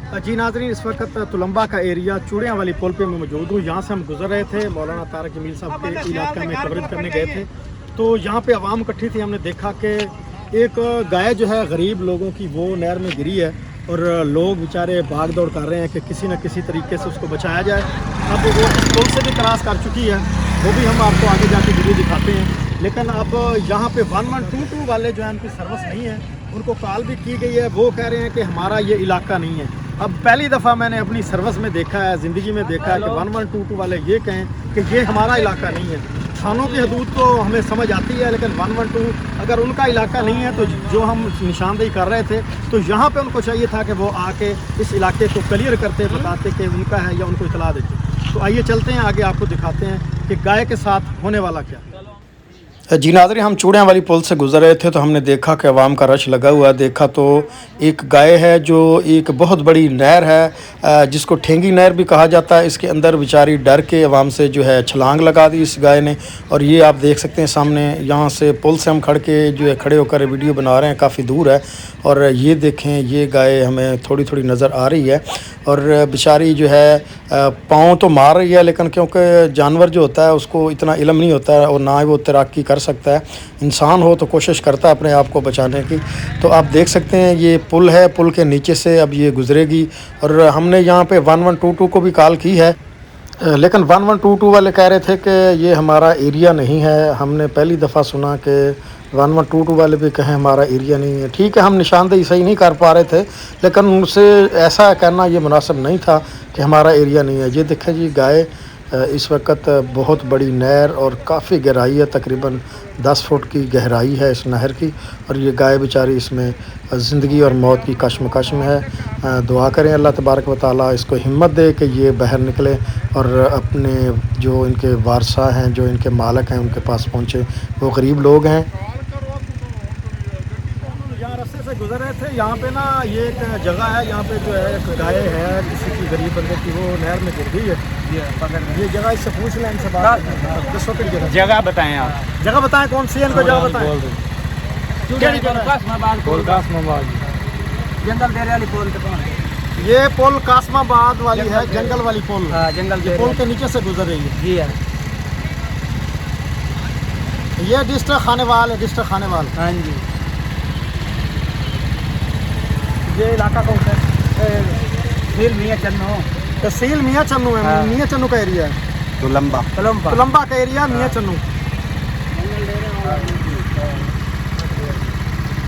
जी नाज़रीन, इस वक्त तुलंबा का एरिया चूड़ियाँ वाली पुल पे मैं मौजूद हूँ। यहाँ से हम गुजर रहे थे, मौलाना तारक जमील साहब के इलाके में कवरेज करने गए थे। तो यहाँ पे आवाम इकट्ठी थी। हमने देखा कि एक गाय जो है गरीब लोगों की वो नहर में गिरी है और लोग बेचारे भाग दौड़ कर रहे हैं कि किसी न किसी तरीके से उसको बचाया जाए। अब वो पुल से भी क्रॉस कर चुकी है, वो भी हम आपको आगे जाके वीडियो दिखाते हैं। लेकिन अब यहाँ पे 1122 वाले जो है उनकी सर्विस नहीं है, उनको कॉल भी की गई है। वो कह रहे हैं कि हमारा ये इलाका नहीं है। अब पहली दफ़ा मैंने अपनी सर्विस में देखा है, ज़िंदगी में देखा है कि 1122 वाले ये कहें कि ये हमारा इलाका नहीं है। थानों की हदूद तो हमें समझ आती है, लेकिन 112 अगर उनका इलाका नहीं है तो जो हम निशानदेही कर रहे थे तो यहाँ पे उनको चाहिए था कि वो आके इस इलाके को क्लियर करते, बताते कि उनका है या उनको इतला देते। तो आइए चलते हैं आगे, आपको दिखाते हैं कि गाय के साथ होने वाला क्या। जी नाज़रीन, हम चूड़ियाँ वाली पुल से गुजर रहे थे तो हमने देखा कि अवाम का रश लगा हुआ। देखा तो एक गाय है जो एक बहुत बड़ी नहर है जिसको ठेंगी नहर भी कहा जाता है, इसके अंदर बेचारी डर के अवाम से जो है छलांग लगा दी इस गाय ने। और ये आप देख सकते हैं सामने, यहाँ से पुल से हम खड़े होकर वीडियो बना रहे हैं, काफ़ी दूर है। और ये देखें, ये गाय हमें थोड़ी थोड़ी नज़र आ रही है और बेचारी जो है पाँव तो मार रही है, लेकिन क्योंकि जानवर जो होता है उसको इतना इल्म नहीं होता है और ना ही वो तैराकी कर सकता है। इंसान हो तो कोशिश करता है अपने आप को बचाने की। तो आप देख सकते हैं ये पुल है, पुल के नीचे से अब ये गुजरेगी। और हमने यहाँ पे 1122 को भी कॉल की है, लेकिन 1122 वाले कह रहे थे कि ये हमारा एरिया नहीं है। हमने पहली दफ़ा सुना कि 1122 वाले भी कहें हमारा एरिया नहीं है। ठीक है, हम निशानदेही सही नहीं कर पा रहे थे, लेकिन उनसे ऐसा कहना ये मुनासिब नहीं था कि हमारा एरिया नहीं है। ये देखें जी, गाय इस वक्त बहुत बड़ी नहर और काफ़ी गहराई है, तकरीबन 10 फुट की गहराई है इस नहर की। और ये गाय बेचारी इसमें ज़िंदगी और मौत की कश्मकश में है। दुआ करें अल्लाह तबारक व तआला इसको हिम्मत दे कि ये बाहर निकले और अपने जो इनके वारसा हैं, जो इनके मालिक हैं, उनके पास पहुँचे। वो गरीब लोग हैं। यहाँ रास्ते से गुजर रहे थे, यहाँ पे ना ये एक जगह है, यहाँ पे जो है एक गाय है किसी की गरीब बंदे की, वो नहर में गिर गई है। ये जगह इससे पूछ लें, इनसे बात जगह बताएं आप, जगह बताएं कौन सी है, इनको जगह बताएं। जंगल देरे वाली पुल, ये पुल कासमाबाद वाली है, जंगल वाली पुल। जंगल पुल के नीचे से गुजर रही है। जी है, ये डिस्ट्रिक्ट खानेवाल है, डिस्ट्रिक्ट खानेवाल। हाँ जी। ये इलाका कौन सा है? तहसील मियाँ चन्नू। तहसील मियाँ चन्नू है। हाँ। मियाँ चन्नू का एरिया है, तुलंबा तुलंबा का एरिया मियाँ चन्नू।